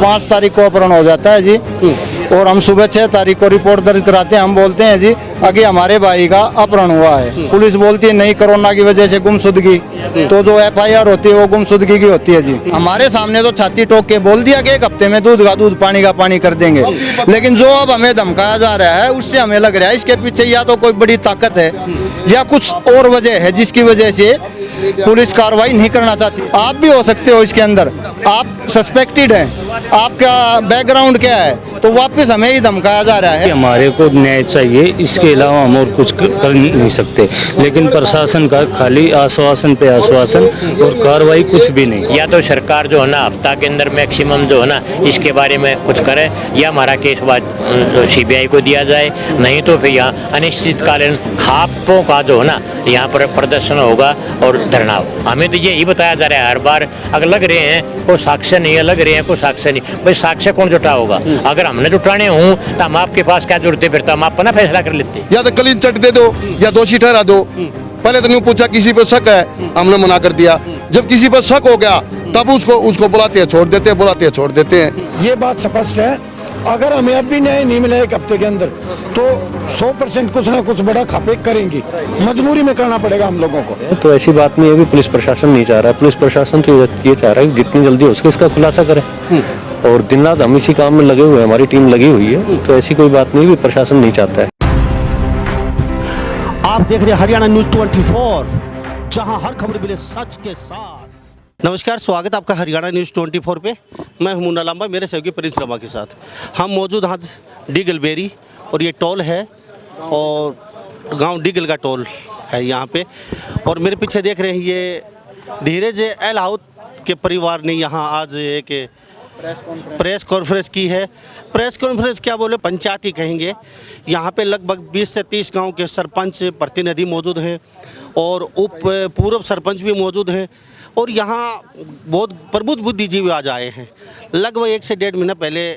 5 तारीख को अपहरण हो जाता है जी, और हम सुबह 6 तारीख को रिपोर्ट दर्ज कराते हैं। हम बोलते हैं जी आगे हमारे भाई का अपहरण हुआ है। पुलिस बोलती है नहीं, कोरोना की वजह से गुमशुदगी, तो जो FIR होती है वो गुमशुदगी की होती है जी। हमारे सामने तो छाती ठोक के बोल दिया कि 1 हफ्ते में दूध का दूध पानी का पानी कर देंगे, लेकिन जो अब हमें धमकाया जा रहा है उससे हमें लग रहा है इसके पीछे या तो कोई बड़ी ताकत है या कुछ और वजह है जिसकी वजह से पुलिस कार्रवाई नहीं करना चाहती। आप भी हो सकते हो इसके अंदर, आप सस्पेक्टेड हैं, आपका बैकग्राउंड क्या है, तो वापस हमें ही धमकाया जा रहा है। हमारे को न्याय चाहिए, इसके अलावा हम और कुछ कर नहीं सकते। लेकिन प्रशासन का खाली आश्वासन पे आश्वासन और कार्रवाई कुछ भी नहीं। या तो सरकार जो है ना हफ्ता के अंदर मैक्सिमम जो है ना इसके बारे में कुछ करे, या हमारा केस CBI को दिया जाए, नहीं तो फिर यहाँ अनिश्चितकालीन खापों का जो है ना यहाँ पर प्रदर्शन होगा और धरना हो। हमें तो यही बताया जा रहा है हर बार, अगर लग रहे हैं कोई साक्ष्य नहीं है, लग रहे हैं कोई साक्ष्य नहीं, भाई साक्ष्य कौन जुटा होगा? अगर हमने जुटाने हूँ तो हम आपके पास क्या जरूरत है? फिर तो हम अपना फैसला कर लेते। या तो क्लीन चिट दे दो या दोषी ठहरा दो। पहले तो नहीं पूछा किसी पर शक है, हमने मना कर दिया। जब किसी पर शक हो गया तब उसको बुलाते हैं छोड़ देते हैं, बुलाते हैं छोड़ देते हैं। ये बात स्पष्ट है, अगर हमें अब भी न्याय नहीं मिला 1 हफ्ते के अंदर तो 100% कुछ ना कुछ बड़ा खापे करेंगे, मजबूरी में करना पड़ेगा हम लोगों को। तो ऐसी बात नहीं है कि पुलिस प्रशासन नहीं चाह रहा है। पुलिस प्रशासन तो ये चाह रहा है कि जितनी जल्दी हो सके इसका खुलासा करें, और दिन रात हम इसी काम में लगे हुए हैं, हमारी टीम लगी हुई है। तो ऐसी कोई बात नहीं कि प्रशासन नहीं चाहता है। आप देख रहे हैं हरियाणा न्यूज 24, जहां हर खबर मिले सच के साथ। नमस्कार, स्वागत है आपका हरियाणा न्यूज़ 24 पे। मैं हूं मुन्ना लांबा, मेरे सहयोगी प्रिंस रमा के साथ हम मौजूद हैं डी गलबेरी, और ये टोल है और गांव डीगल का टोल है यहाँ पे। और मेरे पीछे देख रहे हैं ये धीरज एलाउत के परिवार ने यहाँ आज एक प्रेस कॉन्फ्रेंस की है। प्रेस कॉन्फ्रेंस क्या बोले, पंचायती कहेंगे। यहाँ पे लगभग 20 से 30 गांव के सरपंच प्रतिनिधि मौजूद हैं और उप पूर्व सरपंच भी मौजूद हैं, और यहाँ बहुत प्रबुद्ध बुद्धिजीवी आज आए हैं। लगभग 1 से 1.5 महीना पहले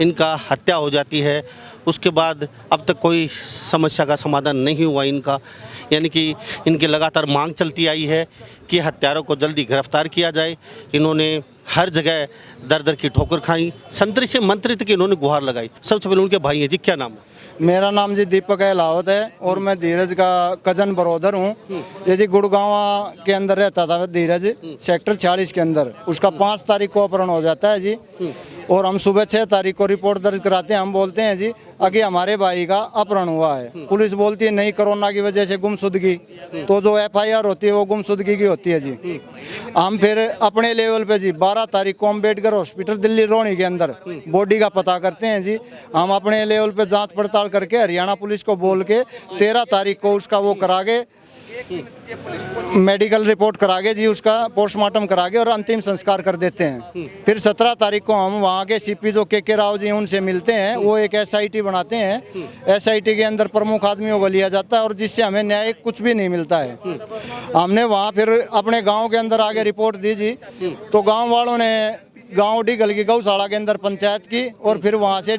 इनका हत्या हो जाती है, उसके बाद अब तक कोई समस्या का समाधान नहीं हुआ इनका। यानी कि इनकी लगातार मांग चलती आई है कि हत्यारों को जल्दी गिरफ्तार किया जाए। इन्होंने हर जगह दर दर की ठोकर खाई, संतरी से मंत्री तक इन्होंने गुहार लगाई। सबसे पहले उनके भाई हैं जी, क्या नाम है? मेरा नाम जी दीपक एलावत है और मैं धीरज का कजन ब्रदर हूँ। ये जी गुड़गांव के अंदर रहता था धीरज, सेक्टर 46 के अंदर। उसका 5 तारीख को अपहरण हो जाता है जी, और हम सुबह 6 तारीख को रिपोर्ट दर्ज कराते हैं। हम बोलते हैं जी आगे हमारे भाई का अपहरण हुआ है। पुलिस बोलती है नहीं, कोरोना की वजह से गुमशुदगी, तो जो FIR होती है वो गुमशुदगी की होती है जी। हम फिर अपने लेवल पे जी 12 तारीख को अम्बेडकर हॉस्पिटल दिल्ली रोहनी के अंदर बॉडी का पता करते हैं जी। हम अपने लेवल पे जांच पड़ताल करके हरियाणा पुलिस को बोल के 13 तारीख को उसका वो करागे, मेडिकल रिपोर्ट करागे जी, उसका पोस्टमार्टम करागे और अंतिम संस्कार कर देते हैं। फिर 17 तारीख को हम वहाँ के CP जो के राव जी उनसे मिलते हैं। वो एक SIT बनाते हैं। SIT के अंदर प्रमुख आदमियों को लिया जाता है और जिससे हमें न्याय कुछ भी नहीं मिलता है। हमने वहाँ फिर अपने गाँव के अंदर आगे रिपोर्ट दी जी, तो गाँव वालों ने गांव डीगल की गौशाला के अंदर पंचायत की, और फिर वहां से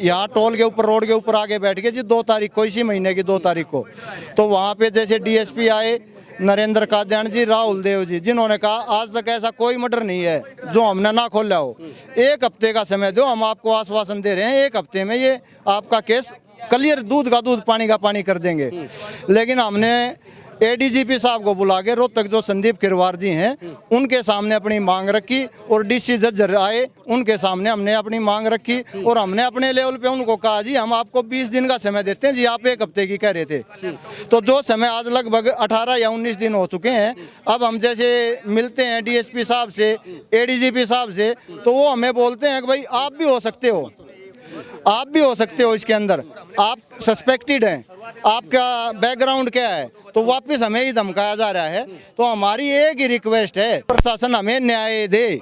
यहाँ टोल के ऊपर रोड के ऊपर आगे बैठ गए जी 2 तारीख को, इसी महीने की 2 तारीख को। तो वहां पे जैसे DSP आए नरेंद्र काद्यान जी, राहुल देव जी, जिन्होंने कहा आज तक ऐसा कोई मर्डर नहीं है जो हमने ना खोला हो। 1 हफ्ते का समय दो, हम आपको आश्वासन दे रहे हैं 1 हफ्ते में ये आपका केस क्लियर, दूध का दूध पानी का पानी कर देंगे। लेकिन हमने ADGP साहब को बुला के रोहतक जो संदीप किरवार जी हैं उनके सामने अपनी मांग रखी, और DC जज आए उनके सामने हमने अपनी मांग रखी, और हमने अपने लेवल पे उनको कहा जी हम आपको 20 दिन का समय देते हैं जी, आप 1 हफ्ते की कह रहे थे। तो जो समय आज लगभग 18 या 19 दिन हो चुके हैं। अब हम जैसे मिलते हैं DSP साहब से, ADGP साहब से, तो वो हमें बोलते हैं कि भाई आप भी हो सकते हो, आप भी हो सकते हो इसके अंदर, आप सस्पेक्टेड हैं, आपका बैकग्राउंड क्या है, तो वापस हमें ही धमकाया जा रहा है। तो हमारी एक ही रिक्वेस्ट है, प्रशासन हमें न्याय दे।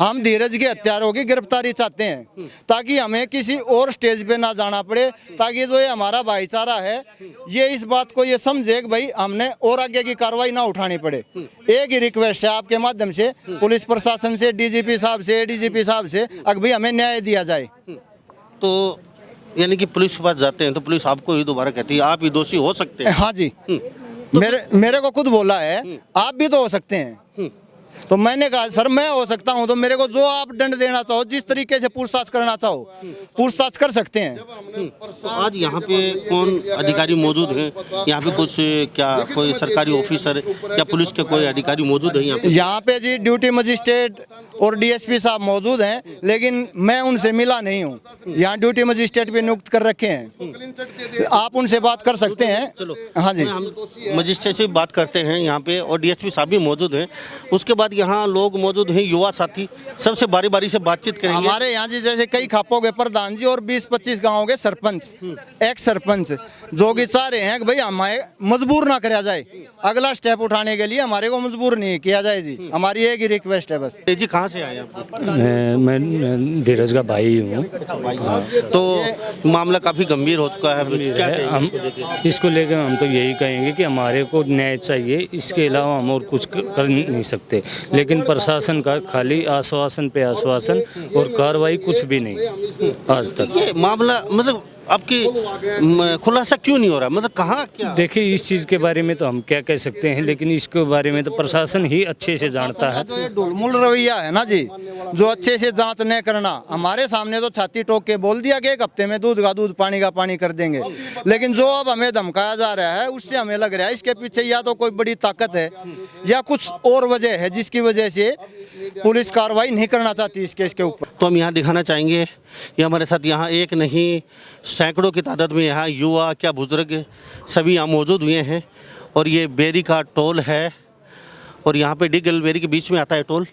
हम धीरज के हत्यारों की गिरफ्तारी चाहते हैं ताकि हमें किसी और स्टेज पे ना जाना पड़े, ताकि जो ये हमारा भाईचारा है ये इस बात को ये समझे कि भाई हमने और आगे की कार्रवाई ना उठानी पड़े। एक ही रिक्वेस्ट है आपके माध्यम से पुलिस प्रशासन से, DGP साहब से, ADGP साहब से, अगर भाई हमें न्याय दिया जाए। तो यानी कि पुलिस के पास जाते हैं तो पुलिस आपको ही दोबारा कहती है आप ही दोषी हो सकते हैं। हाँ जी, मेरे को खुद बोला है आप भी तो हो सकते हैं। तो मैंने कहा सर मैं हो सकता हूँ तो मेरे को जो आप दंड देना चाहो, जिस तरीके से पूछताछ करना चाहो पूछताछ कर सकते हैं। तो आज यहाँ पे कौन अधिकारी मौजूद हैं? यहाँ पे कुछ क्या कोई सरकारी ऑफिसर या पुलिस के कोई अधिकारी मौजूद हैं यहाँ पे? यहाँ पे जी ड्यूटी मजिस्ट्रेट और डीएसपी साहब मौजूद हैं, लेकिन मैं उनसे मिला नहीं हूँ। यहाँ ड्यूटी मजिस्ट्रेट भी नियुक्त कर रखे हैं, आप उनसे बात कर सकते हैं। चलो हाँ जी, हम मजिस्ट्रेट से बात करते हैं यहाँ पे, और डीएसपी साहब भी मौजूद हैं। उसके बाद यहाँ लोग मौजूद हैं, युवा साथी, सबसे बारी बारी से बातचीत करेंगे। हमारे यहाँ जी जैसे कई खापों के प्रधान जी और 20-25 गाँव के सरपंच, एक्स सरपंच जो कि चाह रहे हैं कि भाई हमें मजबूर ना किया जाए, अगला स्टेप उठाने के लिए हमारे को मजबूर नहीं किया जाए जी, हमारी एक ही रिक्वेस्ट है बस। जी कहाँ से आए आप? मैं धीरज का भाई हूँ। तो मामला काफ़ी गंभीर हो चुका है, क्या कहेंगे हम इसको लेके? इसको लेकर हम तो यही कहेंगे कि हमारे को न्याय चाहिए, इसके अलावा हम और कुछ कर नहीं सकते। लेकिन प्रशासन का खाली आश्वासन पे आश्वासन और कार्रवाई कुछ भी नहीं आज तक। ये मामला मतलब आपकी खुलासा क्यों नहीं हो रहा, मतलब कहाँ क्या? देखिए इस चीज़ के बारे में तो हम क्या कह सकते हैं, लेकिन इसके बारे में तो प्रशासन ही अच्छे से जानता है। जो ये ढुलमुल रवैया है ना जी, जो अच्छे से जांच न करना, हमारे सामने तो छाती ठोक के बोल दिया कि एक हफ्ते में दूध का दूध पानी का पानी कर देंगे, लेकिन जो अब हमें धमकाया जा रहा है उससे हमें लग रहा है इसके पीछे या तो कोई बड़ी ताकत है या कुछ और वजह है जिसकी वजह से पुलिस कार्रवाई नहीं करना चाहती इस केस के ऊपर। तो हम यहाँ दिखाना चाहेंगे, ये हमारे साथ यहाँ एक नहीं सैकड़ों की तादाद में यहाँ युवा क्या बुजुर्ग सभी यहाँ मौजूद हुए हैं। और ये बेरी का टोल है, और यहाँ पे डिगल बेरी के बीच में आता है टोल,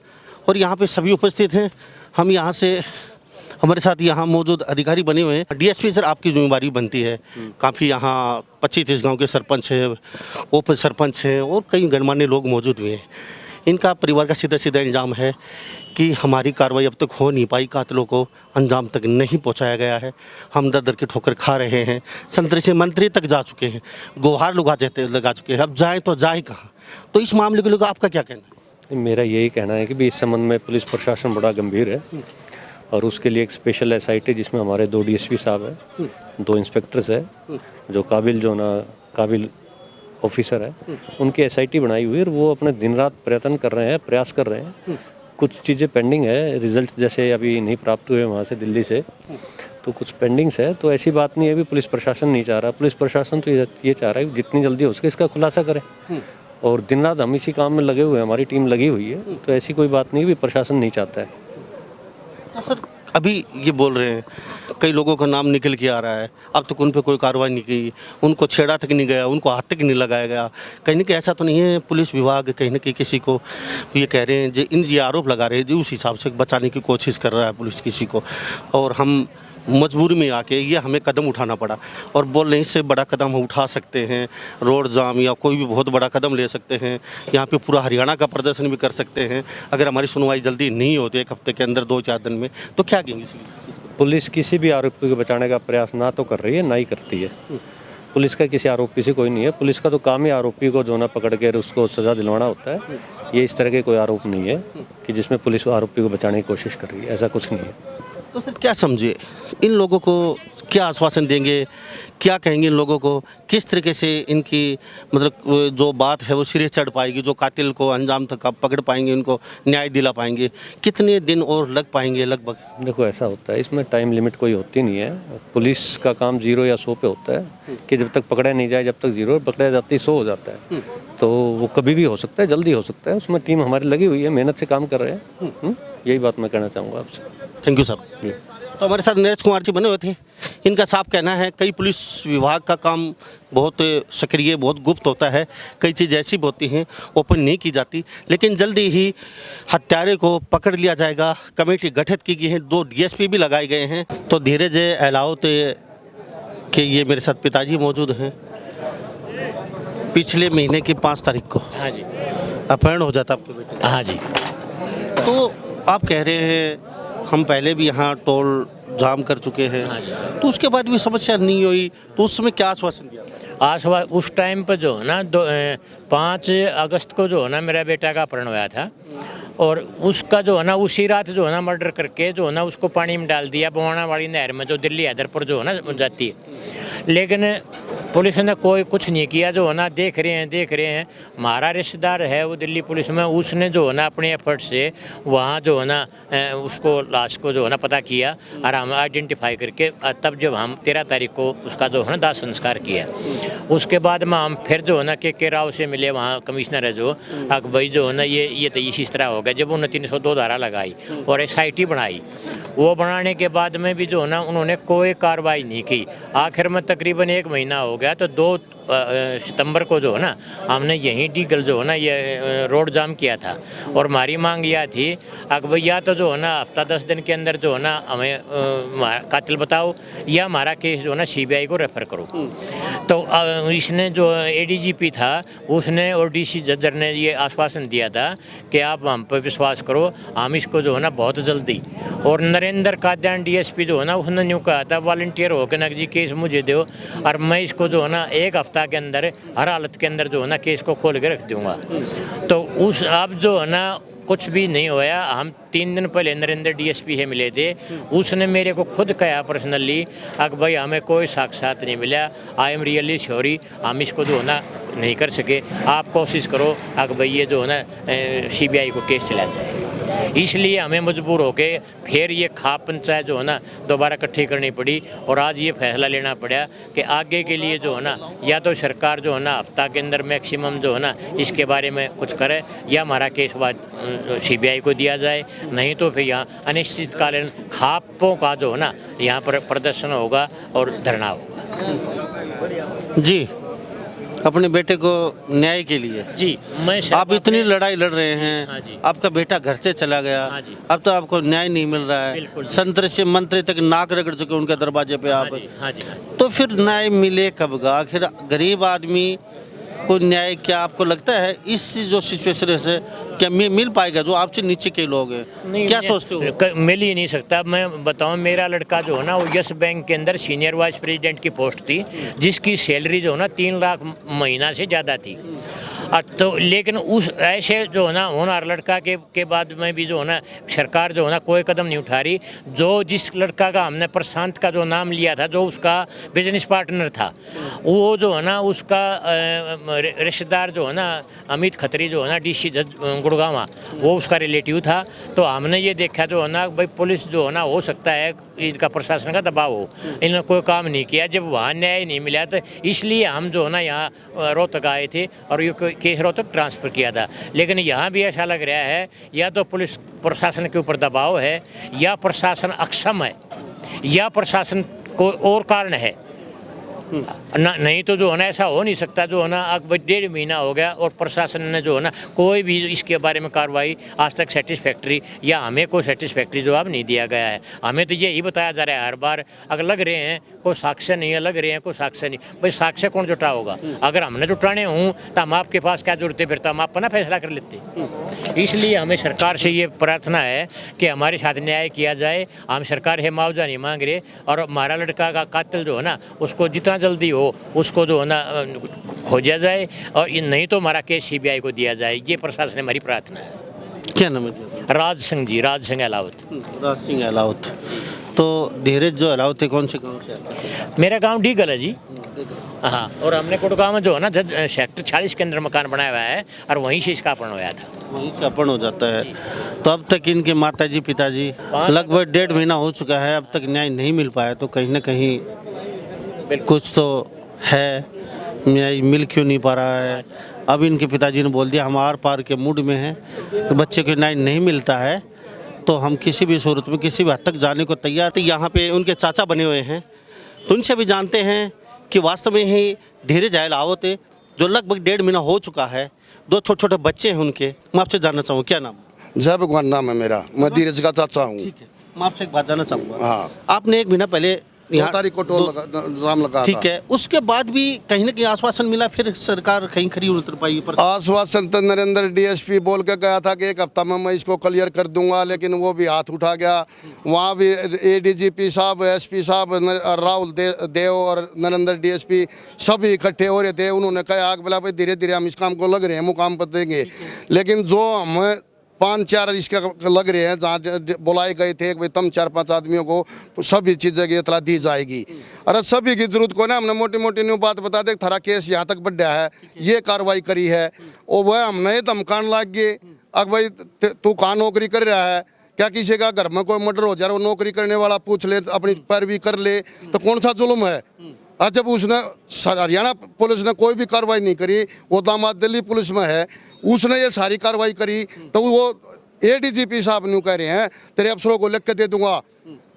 और यहाँ पे सभी उपस्थित हैं। हम यहाँ से, हमारे साथ यहाँ मौजूद अधिकारी बने हुए हैं। डीएसपी सर आपकी जिम्मेदारी बनती है, काफ़ी यहाँ 25-30 गाँव के सरपंच हैं, उप सरपंच हैं और कई गणमान्य लोग मौजूद हुए हैं। इनका परिवार का सीधा सीधा इल्ज़ाम है कि हमारी कार्रवाई अब तक हो नहीं पाई, कातिलों को अंजाम तक नहीं पहुंचाया गया है, हम दर दर की ठोकर खा रहे हैं। संतरी से मंत्री तक जा चुके हैं, गुहार लगा चुके हैं, अब जाए तो जाए कहाँ? तो इस मामले को लेकर आपका क्या कहना है? मेरा यही कहना है कि भी इस संबंध में पुलिस प्रशासन बड़ा गंभीर है, और उसके लिए एक स्पेशल एसआईटी जिसमें हमारे 2 डीएसपी साहब हैं, 2 इंस्पेक्टर्स है जो काबिल ऑफिसर है, उनकी एसआईटी बनाई हुई है, और वो अपने दिन रात प्रयास कर रहे हैं। कुछ चीज़ें पेंडिंग है, रिजल्ट जैसे अभी नहीं प्राप्त हुए वहाँ से दिल्ली से, तो कुछ पेंडिंग्स है। तो ऐसी बात नहीं है भी पुलिस प्रशासन नहीं चाह रहा, पुलिस प्रशासन तो ये चाह रहा है जितनी जल्दी हो सके इसका खुलासा करें, और दिन रात हम इसी काम में लगे हुए हैं, हमारी टीम लगी हुई है। तो ऐसी कोई बात नहीं भी प्रशासन नहीं चाहता है। तो सर अभी ये बोल रहे हैं कई लोगों का नाम निकल के आ रहा है, अब तक उन पे कोई कार्रवाई नहीं की, उनको छेड़ा तक नहीं गया, उनको हाथ तक नहीं लगाया गया। कहीं ना कहीं ऐसा तो नहीं है पुलिस विभाग कहीं ना कहीं किसी को ये कह रहे हैं, ये आरोप लगा रहे हैं जी, उस हिसाब से बचाने की कोशिश कर रहा है पुलिस किसी को, और हम मजबूरी में आके ये हमें कदम उठाना पड़ा, और बोल रहे हैं इससे बड़ा कदम हम उठा सकते हैं, रोड जाम या कोई भी बहुत बड़ा कदम ले सकते हैं, यहाँ पे पूरा हरियाणा का प्रदर्शन भी कर सकते हैं अगर हमारी सुनवाई जल्दी नहीं होती, 1 हफ्ते के अंदर 2-4 दिन में। तो क्या कहेंगे? पुलिस किसी भी आरोपी को बचाने का प्रयास ना तो कर रही है ना ही करती है। पुलिस का किसी आरोपी से कोई नहीं है, पुलिस का तो काम ही आरोपी को जो ना पकड़ के उसको सज़ा दिलवाना होता है। ये इस तरह के कोई आरोप नहीं है कि जिसमें पुलिस आरोपी को बचाने की कोशिश कर रही है, ऐसा कुछ नहीं है। तो सर क्या समझिए, इन लोगों को क्या आश्वासन देंगे, क्या कहेंगे इन लोगों को, किस तरीके से इनकी मतलब जो बात है वो सिरे चढ़ पाएगी, जो कातिल को अंजाम तक आप पकड़ पाएंगे, इनको न्याय दिला पाएंगे, कितने दिन और लग पाएंगे लगभग? देखो ऐसा होता है, इसमें टाइम लिमिट कोई होती नहीं है। पुलिस का काम 0 या 100 पे होता है कि जब तक पकड़ा नहीं जाए, जब तक 0 पकड़ा जाती 100 हो जाता है। तो वो कभी भी हो सकता है, जल्दी हो सकता है, उसमें टीम हमारी लगी हुई है, मेहनत से काम कर रहे हैं। यही बात मैं कहना चाहूँगा आपसे। Thank you sir. तो हमारे साथ नीरज कुमार जी बने हुए थे, इनका साफ कहना है कई पुलिस विभाग का काम बहुत सक्रिय, बहुत गुप्त होता है, कई चीज़ ऐसी होती हैं ओपन नहीं की जाती, लेकिन जल्दी ही हत्यारे को पकड़ लिया जाएगा। कमेटी गठित की गई है, 2 डीएसपी भी लगाए गए हैं। तो धीरज अहलावत के ये मेरे साथ पिताजी मौजूद हैं। पिछले महीने की 5 तारीख को हाँ जी, अपहरण हो जाता आपके बेटे। हाँ जी। तो आप कह रहे हैं हम पहले भी यहाँ टोल जाम कर चुके हैं, तो उसके बाद भी समस्या नहीं हुई, तो उस समय क्या आश्वासन दिया? उस टाइम पर जो है ना 5 अगस्त को जो है ना मेरा बेटा का अपहरण हुआ था, और उसका जो है ना उसी रात जो है ना मर्डर करके जो है ना उसको पानी में डाल दिया बवाना वाली नहर में, जो दिल्ली हैदरपुर जो है ना जाती है। लेकिन पुलिस ने कोई कुछ नहीं किया, जो है ना देख रहे हैं। हमारा रिश्तेदार है वो दिल्ली पुलिस में, उसने जो है ना अपने एफर्ट से वहाँ जो है ना उसको लाश को जो है ना पता किया और हम आइडेंटिफाई करके तब जब हम 13 तारीख को उसका जो है ना दाह संस्कार किया। उसके बाद में हम फिर जो है ना के राव से मिले, वहाँ कमिश्नर है जो भाई जो है ना ये तो इसी तरह हो गया। जब उन्होंने 302 धारा लगाई और SIT बनाई, वो बनाने के बाद में भी जो है ना उन्होंने कोई कार्रवाई नहीं की। आखिर में तकरीबन 1 महीना हो गया तो 2 सितंबर को जो है ना हमने यहीं डीगल जो है ना ये रोड जाम किया था और हमारी मांग यह थी कि भैया तो जो है ना हफ्ता 10 दिन के अंदर जो है ना हमें कातिल बताओ या हमारा केस जो है ना CBI को रेफर करो। तो इसने जो ADGP था उसने और DC जजर ने ये आश्वासन दिया था कि आप हम पर विश्वास करो, हम इसको जो है ना बहुत जल्दी। और नरेंद्र काद्यान DSP जो है ना उसने यूँ कहा था वॉलंटियर होकर ना जी केस मुझे दो और मैं इसको जो है ना 1 हफ्ता के अंदर हर हालत के अंदर जो है ना केस को खोल के रख दूंगा। तो उस अब जो है ना कुछ भी नहीं होया। हम 3 दिन पहले नरेंद्र DSP है मिले थे, उसने मेरे को खुद कहा पर्सनली कि भाई हमें कोई साक्षात नहीं मिला, आई एम रियली सॉरी, हम इसको जो है ना नहीं कर सके, आप कोशिश करो कि भाई ये जो है ना CBI को केस चला जाए। इसलिए हमें मजबूर होके फिर ये खाप पंचायत जो है ना दोबारा इकट्ठी करनी पड़ी और आज ये फैसला लेना पड़ा कि आगे के लिए जो है ना या तो सरकार जो है ना हफ्ता के अंदर मैक्सिमम जो है ना इसके बारे में कुछ करे या हमारा केस बाद CBI को दिया जाए, नहीं तो फिर यहाँ अनिश्चितकालीन खापों का जो है ना यहाँ पर प्रदर्शन होगा और धरना होगा। जी, अपने बेटे को न्याय के लिए जी मैं आप इतनी लड़ाई लड़ रहे हैं। हाँ जी। आपका बेटा घर से चला गया, हाँ जी। अब तो आपको न्याय नहीं मिल रहा है। बिल्कुल। संतरे से मंत्री तक नाक रगड़ चुके उनके दरवाजे पे आप। हाँ जी। तो फिर न्याय मिले कब गा? आखिर गरीब आदमी को न्याय क्या आपको लगता है इस जो सिचुएशन है क्या मिल पाएगा? जो आपसे नीचे के लोग हैं क्या सोचते हो? मिल ही नहीं सकता। मैं बताऊं, मेरा लड़का जो है ना वो यस बैंक के अंदर सीनियर वाइस प्रेसिडेंट की पोस्ट थी, जिसकी सैलरी जो है ना 3 लाख महीना से ज़्यादा थी। तो लेकिन उस ऐसे जो है ना होनहार लड़का के बाद में भी जो है ना सरकार जो है ना कोई कदम नहीं उठा रही। जो जिस लड़का का हमने प्रशांत का जो नाम लिया था, जो उसका बिजनेस पार्टनर था, वो जो है ना उसका रिश्तेदार जो है ना अमित खत्री जो है ना DC जज गुड़गांव, वो उसका रिलेटिव था। तो हमने ये देखा जो है ना भाई पुलिस जो है ना हो सकता है इनका प्रशासन का दबाव हो, इन्होंने कोई काम नहीं किया। जब वहाँ न्याय नहीं मिला तो इसलिए हम जो है ना यहाँ रोहतक आए थे और ये केस रोहतक ट्रांसफ़र किया था। लेकिन यहाँ भी ऐसा लग रहा है या तो पुलिस प्रशासन के ऊपर दबाव है या प्रशासन अक्षम है या प्रशासन को और कारण है ना, नहीं तो जो है ना ऐसा हो नहीं सकता। जो है ना अब 1.5 महीना हो गया और प्रशासन ने जो है ना कोई भी इसके बारे में कार्रवाई आज तक सेटिस्फैक्ट्री या हमें कोई सेटिस्फैक्ट्री जवाब नहीं दिया गया है। हमें तो यही बताया जा रहा है हर बार, अगर लग रहे हैं कोई साक्ष्य नहीं है, लग रहे हैं कोई साक्ष्य नहीं। भाई साक्ष्य कौन जुटा होगा? अगर हमने जुटाने हूँ तो हम आपके पास क्या जरूरत है? फिर तो हम अपना फैसला कर लेते। इसलिए हमें सरकार से ये प्रार्थना है कि हमारे साथ न्याय किया जाए। हम सरकार है मुआवजा नहीं मांग रहे और हमारा लड़का का कातिल जो है ना उसको जितना जल्दी हो उसको जो है ना खोजा जाए और ये नहीं तो हमारा केस CBI को दिया जाए। ये प्रशासन हमारी प्रार्थना है। क्या नाम है? राज सिंह जी, राज सिंह अलाउत। राज सिंह अलाउत। तो धीरज जो अलाउत है कौन से गाँव से? मेरा गांव डीगल है जी। हाँ, और हमने गुड़गांव में जो है ना सेक्टर 40 के अंदर मकान बनाया हुआ है और वहीं से इसका अपहरण हुआ था। वहीं से अपहरण हो जाता है। तो अब तक इनके माताजी पिताजी लगभग 1.5 महीना हो चुका है, अब तक न्याय नहीं मिल पाया। तो कहीं ना कहीं कुछ तो है, न्याय मिल क्यों नहीं पा रहा है? अब इनके पिताजी ने बोल दिया हम आर पार के मूड में हैं, तो बच्चे को न्याय नहीं मिलता है तो हम किसी भी सूरत में किसी भी हद तक जाने को तैयार थे। यहाँ पे उनके चाचा बने हुए हैं, तो उनसे भी जानते हैं कि वास्तव में ही धीरज अलाउत है जो लगभग 1.5 महीना हो चुका है, 2 छोटे छोटे बच्चे हैं उनके। मैं आपसे जानना चाहूँ क्या नाम? जय भगवान नाम है मेरा, मैं धीरज का चाचा हूँ। ठीक है, मैं आपसे एक बात जानना चाहूँगा। हाँ, आपने 1 महीना पहले 2 तारीख को टोल जाम लगा। ठीक है, उसके बाद भी कहीं ना कहीं आश्वासन मिला, फिर सरकार कहीं खरी उतर पाई पर? आश्वासन तो नरेंद्र DSP बोल के गया था कि 1 हफ्ता में मैं इसको क्लियर कर दूंगा, लेकिन वो भी हाथ उठा गया। वहाँ भी ADGP साहब, SP साहब, राहुल देव और नरेंद्र DSP सभी इकट्ठे हो रहे थे। उन्होंने कहा कि बोला भाई धीरे धीरे हम इस काम को लग रहे हैं, मुकाम पर देंगे। लेकिन जो हमें 5-4 इसके लग रहे हैं जहाँ बुलाए गए थे भाई तुम 4-5 आदमियों को सभी चीज़ें की इतला दी जाएगी। अरे सभी की जरूरत को ना हमने मोटी मोटी न्यू बात बता दे, थारा केस यहाँ तक बढ़ा है, ये कार्रवाई करी है और वह हमने धमकान लाग गए। अब भाई तू कहाँ नौकरी कर रहा है, क्या किसी का घर में कोई मर्डर हो जाए, वो नौकरी करने वाला पूछ ले, अपनी पैरवी कर ले, तो कौन सा जुल्म है। और जब उसने हरियाणा पुलिस ने कोई भी कार्रवाई नहीं करी, वो दामाद दिल्ली पुलिस में है, उसने ये सारी कार्रवाई करी, तो वो ADGP साहब न्यू कह रहे हैं तेरे अफसरों को लिख के दे दूंगा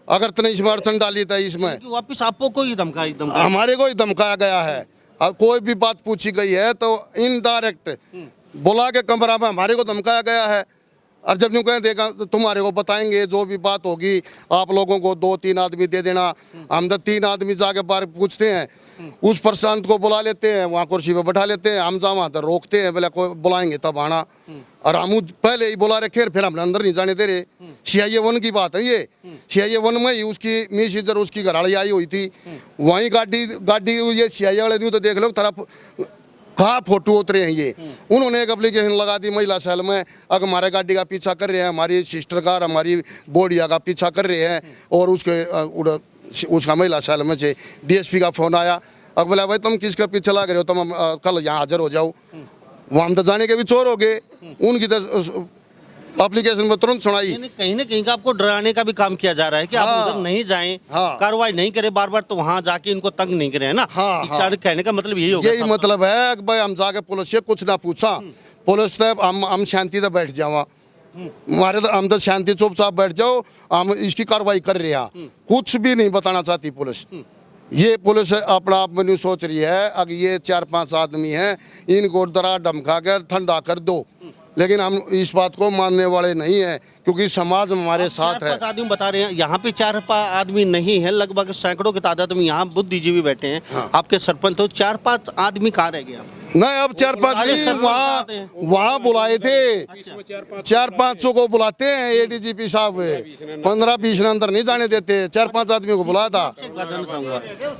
अगर तूने इसमें अड़चन डाली था। इसमें वापिस आपको कोई धमकाई हमारे को ही धमकाया गया है। और कोई भी बात पूछी गई है तो इनडायरेक्ट बुला के कमरा में हमारे को धमकाया गया है। और जब यूँ कहें देखा तो तुम्हारे को बताएंगे, जो भी बात होगी आप लोगों को 2-3 आदमी दे देना। हम तो 3 आदमी जाके बाहर पूछते हैं, उस प्रशांत को बुला लेते हैं, वहाँ कुर्सी पे बैठा लेते हैं, हम वहाँ तो रोकते हैं, बोले कोई बुलाएंगे तब आना। और हम पहले ही बुला रखे, फिर हमने अंदर नहीं जाने दे रहे। CIA 1 की बात है ये, CIA 1 में ही उसकी मिस इधर उसकी घरवाली आई हुई थी, वहीं गाड़ी ये CIA वाले न्यू तो देख लो तरफ कहाँ फोटो उतरे हैं ये। उन्होंने एक एप्लीकेशन लगा दी महिला सेल में, अगर हमारे गाड़ी का पीछा कर रहे हैं, हमारी सिस्टर का हमारी बोडिया का पीछा कर रहे हैं, और उसका महिला सेल में से DSP का फ़ोन आया। अब बोला भाई तुम किसका पीछे लग रहे हो, तुम कल यहाँ हाजिर हो जाओ। वहाँ हम तो जाने के भी चोर हो गए, उनकी तो एप्लीकेशन में तुरंत सुनाई। कहीं ना कहीं का आपको डराने का भी काम किया जा रहा है कि आप उधर नहीं जाएं, कार्रवाई नहीं करें बार बार, तो वहाँ जाके इनको तंग नहीं करें, है ना। कहने का मतलब यही होगा, यही मतलब है कि भाई हम जाके पुलिस से कुछ ना पूछा, पुलिस से हम शांति से बैठ जावा, हमारे तो हम तो शांति चुपचाप बैठ जाओ, हम इसकी कार्रवाई कर रहे हैं, कुछ भी नहीं बताना चाहती पुलिस। ये पुलिस अपना आप में सोच रही है अगर ये 4-5 आदमी हैं, इनको डरा धमका कर ठंडा कर दो, लेकिन हम इस बात को मानने वाले नहीं हैं, क्योंकि समाज हमारे साथ है। 4-5 आदमी बता रहे हैं, यहाँ पे 4-5 आदमी नहीं है, लगभग सैकड़ों की तादाद में यहाँ बुद्धिजीवी बैठे हैं। आपके सरपंच तो 4-5 आदमी कहाँ रह गए? नहीं, अब 4-5 वहाँ बुलाए थे, 4-5 को बुलाते हैं ADGP साहब, 15-20 ने अंदर नहीं जाने देते, 4-5 आदमी को बुलाया था।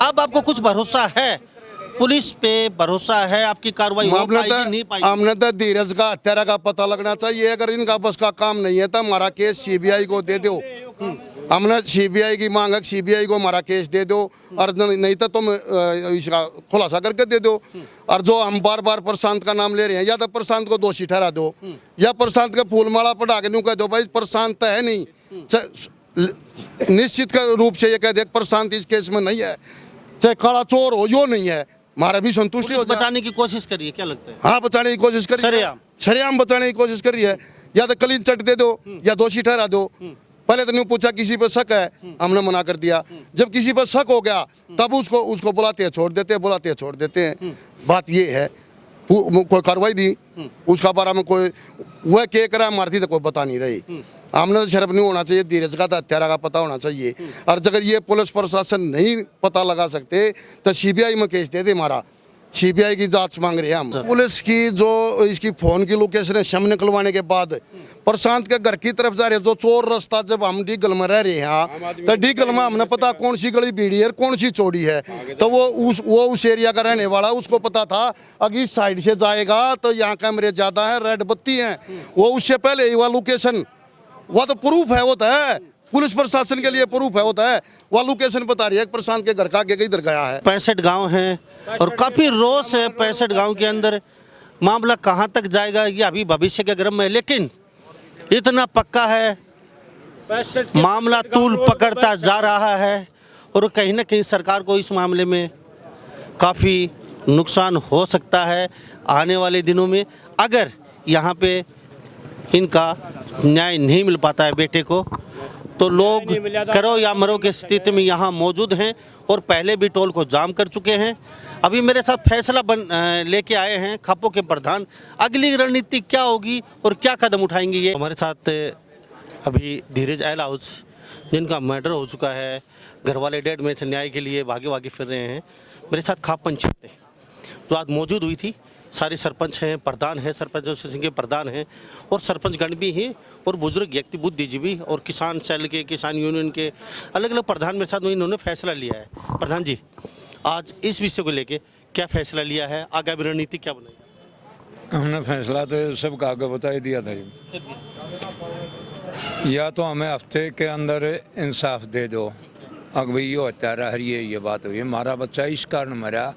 अब आपको कुछ भरोसा है, पुलिस पे भरोसा है, आपकी कार्रवाई हो पाएगी नहीं पाएगी? हमने तो धीरज का हत्यारा का पता लगना चाहिए, अगर इनका बस का काम नहीं है तो हमारा केस CBI को दे दो। हमने CBI की मांग है, CBI को हमारा केस दे दो, और नहीं तो तुम इसका खुलासा करके दे दो। और जो हम बार बार प्रशांत का नाम ले रहे हैं, या तो प्रशांत को दोषी ठहरा दो, या प्रशांत का फूलमाला पढ़ा के न्यू कह दो भाई प्रशांत है नहीं, निश्चित रूप से ये कह दे प्रशांत इस केस में नहीं है, चाहे काला चोर हो जो नहीं है, हमारा भी संतुष्टि हो। बचाने की कोशिश करिए, क्या लगता है? हाँ, बचाने की कोशिश करिए, सरेआम बचाने की कोशिश करिए, या तो क्लीन चिट दे दो या दोषी ठहरा दो। पहले तो नहीं पूछा किसी पर शक है, हमने मना कर दिया, जब किसी पर शक हो गया तब उसको बुलाते हैं छोड़ देते हैं, बुलाते हैं छोड़ देते हैं। बात ये है, कोई कार्रवाई नहीं, उसका बारे में कोई वह क्या करा मारती तो कोई बता नहीं रही। हमने तो शर्म नहीं होना चाहिए, धीरज का तो हत्यारा का पता होना चाहिए। और अगर ये पुलिस प्रशासन नहीं पता लगा सकते तो CBI में केस दे दे, हमारा CBI की जांच मांग रहे हैं हम। पुलिस की जो इसकी फोन की लोकेशन है, शम निकलवाने के बाद प्रशांत के घर की तरफ जा रहे, जो चोर रास्ता, जब हम डीगल में रह रहे हैं तो डीगल में हमने पता कौन सी गली बीड़ी है कौन सी चौड़ी है, तो वो उस एरिया का रहने वाला, उसको पता था अगर इस साइड से जाएगा तो यहाँ कैमरे ज्यादा है, रेड बत्ती है, वो उससे पहले ही वह लोकेशन, वह तो प्रूफ है, वो तो है पुलिस प्रशासन के लिए प्रूफ है, होता है, वह लोकेशन बता रही है प्रशांत के घर का आगे किधर गया है। 65 गांव हैं और काफ़ी रोष है 65 गांव के अंदर। मामला कहां तक जाएगा ये अभी भविष्य के गर्म में, लेकिन इतना पक्का है मामला तूल पकड़ता जा रहा है और कहीं ना कहीं सरकार को इस मामले में काफ़ी नुकसान हो सकता है आने वाले दिनों में, अगर यहाँ पे इनका न्याय नहीं मिल पाता है बेटे को, तो लोग करो या मरो की स्थिति में यहाँ मौजूद हैं और पहले भी टोल को जाम कर चुके हैं। अभी मेरे साथ फैसला लेके आए हैं खापों के प्रधान, अगली रणनीति क्या होगी और क्या कदम उठाएंगे ये। हमारे साथ अभी धीरज एल हाउस, जिनका मर्डर हो चुका है, घर वाले 1.5 महीने से न्याय के लिए भागे फिर रहे हैं। मेरे साथ खाप पंचायत जो आज मौजूद हुई थी, सारे सरपंच हैं, प्रधान हैं, सरपंच एसोसिएशन के प्रधान हैं और सरपंचगण भी हैं और बुजुर्ग व्यक्ति, बुद्धिजीवी और किसान सेल के, किसान यूनियन के अलग अलग प्रधान मेरे साथ इन्होंने फैसला लिया है। प्रधान जी, आज इस विषय को लेके क्या फैसला लिया है, आगामी रणनीति क्या बनाई? हमने फैसला तो सबका आगे बता ही दिया था जी। या तो हमें हफ्ते के अंदर इंसाफ दे दो, अब भाई ये होता रहा ये बात हुई, हमारा बच्चा इस कारण मरा,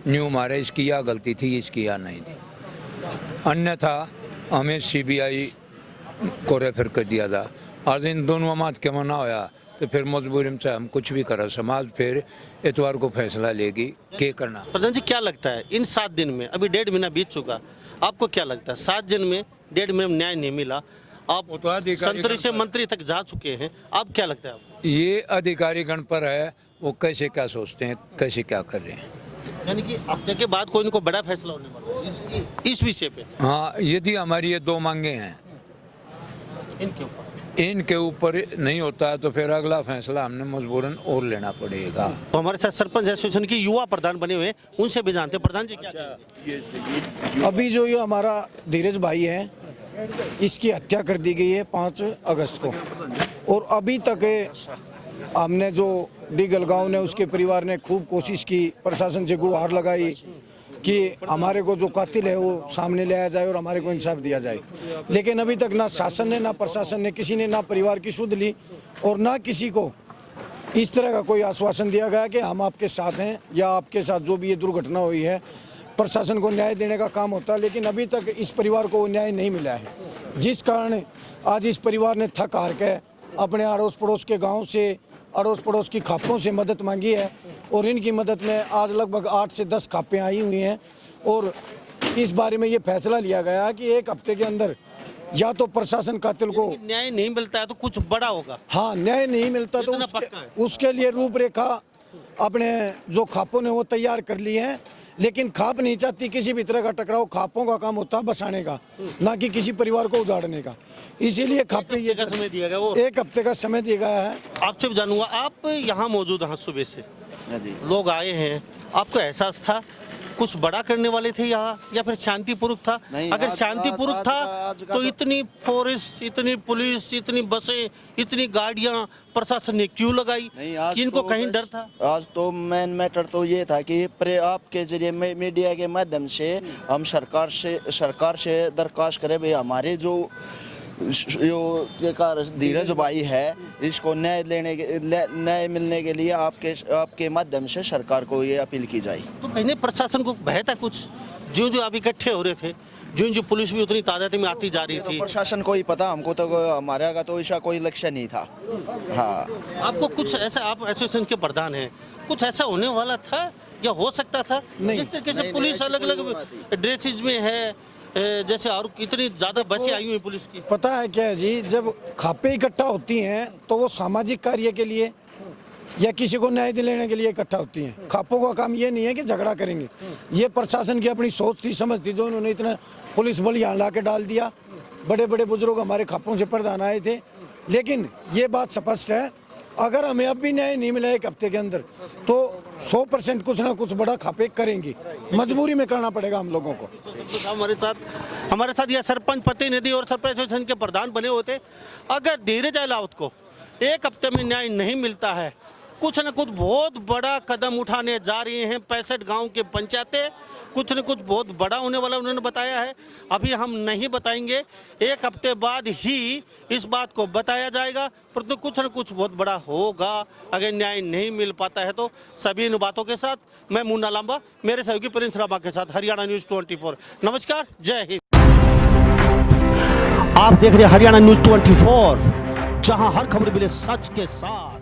न्यू मारे, इसकी या गलती थी, इसकी या नहीं थी। अन्यथा हमें CBI को रेफर कर दिया था। आज इन दोनों बात के मना होया तो फिर मजबूरी में हम कुछ भी करा, समाज फिर इतवार को फैसला लेगी क्या करना। प्रधान जी क्या लगता है इन 7 दिन में, अभी 1.5 महीना बीत चुका, आपको क्या लगता है 7 दिन में 1.5 महीने में न्याय नहीं मिला, आप संतरी से मंत्री तक जा चुके हैं, अब क्या लगता है आपको? ये अधिकारी गण पर है, वो कैसे क्या सोचते हैं, कैसे क्या कर रहे हैं। यानी कि हफ्ते के बाद कोई इनको बड़ा फैसला होने वाला है इस विषय पे। हाँ, यदि हमारी ये 2 मांगे हैं, इनके ऊपर नहीं होता है तो फिर अगला फैसला हमने मजबूरन और लेना पड़ेगा। तो हमारे साथ सरपंच एसोसिएशन की युवा प्रधान बने हुए, उनसे भी जानते हैं। प्रधान जी क्या कहेंगे? अभी जो ये हमारा धीरज भाई है, इसकी हत्या कर दी गई है 5 अगस्त को, और अभी तक हमने जो डिगलगांव ने, उसके परिवार ने खूब कोशिश की, प्रशासन से गुहार लगाई कि हमारे को जो कातिल है वो सामने लाया जाए और हमारे को इंसाफ दिया जाए, लेकिन अभी तक ना शासन ने, ना प्रशासन ने, किसी ने ना परिवार की सुध ली और ना किसी को इस तरह का कोई आश्वासन दिया गया कि हम आपके साथ हैं या आपके साथ जो भी ये दुर्घटना हुई है प्रशासन को न्याय देने का काम होता है, लेकिन अभी तक इस परिवार को न्याय नहीं मिला है, जिस कारण आज इस परिवार ने थक हार के अपने अड़ोस पड़ोस के गाँव से, अड़ोस पड़ोस की खापों से मदद मांगी है, और इनकी मदद में आज लगभग 8 से 10 खापें आई हुई हैं, और इस बारे में ये फैसला लिया गया कि 1 हफ्ते के अंदर या तो प्रशासन कातिल को न्याय नहीं मिलता है तो कुछ बड़ा होगा। हाँ, न्याय नहीं मिलता तो उसके लिए रूपरेखा अपने जो खापों ने वो तैयार कर ली है, लेकिन खाप नहीं चाहती किसी भी तरह का टकराव, खापों का काम होता है बसाने का, ना कि किसी परिवार को उजाड़ने का, इसीलिए खापे ये समय दिया गया, वो 1 हफ्ते का समय दिया गया है। आपसे भी जानूंगा, आप यहाँ मौजूद हैं सुबह से, लोग आए हैं, आपको एहसास था कुछ बड़ा करने वाले थे यहाँ, या फिर शांतिपूर्वक था? अगर शांतिपूर्वक था तो इतनी फोर्स, इतनी पुलिस, इतनी बसें, इतनी गाड़ियाँ प्रशासन ने क्यों लगाई? इनको कहीं डर था? आज तो मेन मैटर तो ये था कि आपके जरिए मीडिया के माध्यम से हम सरकार से दरख्वास्त करें, भाई हमारे जो धीरज भाई है, इसको न्याय मिलने के लिए आपके माध्यम से सरकार को ये अपील की जाए। तो कहीं प्रशासन को भय था कुछ, जो आप इकट्ठे हो रहे थे, जो पुलिस भी उतनी तादाद में आती जा रही थी? तो प्रशासन को ही पता, हमको तो हमारे का तो ऐसा कोई लक्ष्य नहीं था। हाँ, आपको कुछ ऐसा, आप एसोसिएशन के प्रधान हैं, कुछ ऐसा होने वाला था या हो सकता था? जिस तरीके से पुलिस अलग अलग ड्रेसेज में है, जैसे और इतनी ज्यादा बसें आई हुई पुलिस की, पता है क्या है जी, जब खापे इकट्ठा होती हैं तो वो सामाजिक कार्य के लिए या किसी को न्याय दिलाने के लिए इकट्ठा होती हैं। खापों का काम ये नहीं है कि झगड़ा करेंगे, ये प्रशासन की अपनी सोच थी, समझ थी, जो उन्होंने इतना पुलिस बल यहाँ ला के डाल दिया। बड़े बड़े बुजुर्ग हमारे खापों से प्रधान आए थे, लेकिन ये बात स्पष्ट है, अगर हमें अब भी न्याय नहीं मिला 1 हफ्ते के अंदर तो 100% कुछ ना कुछ बड़ा खापे करेंगे, मजबूरी में करना पड़ेगा हम लोगों को। तो हमारे साथ यह सरपंच प्रतिनिधि और सरपंच एसोसिएशन के प्रधान बने होते, अगर धीरज अहलावत को 1 हफ्ते में न्याय नहीं मिलता है, कुछ न कुछ बहुत बड़ा कदम उठाने जा रही हैं 65 गांव के पंचायतें, कुछ न कुछ बहुत बड़ा होने वाला उन्होंने बताया है। अभी हम नहीं बताएंगे, 1 हफ्ते बाद ही इस बात को बताया जाएगा, परंतु कुछ न कुछ बहुत बड़ा होगा अगर न्याय नहीं मिल पाता है तो। सभी इन बातों के साथ मैं मुन्ना लांबा, मेरे सहयोगी प्रिंस रामा के साथ हरियाणा न्यूज़ 24। नमस्कार, जय हिंद। आप देख रहे हैं हरियाणा न्यूज़ 24, जहां हर खबर मिले सच के साथ।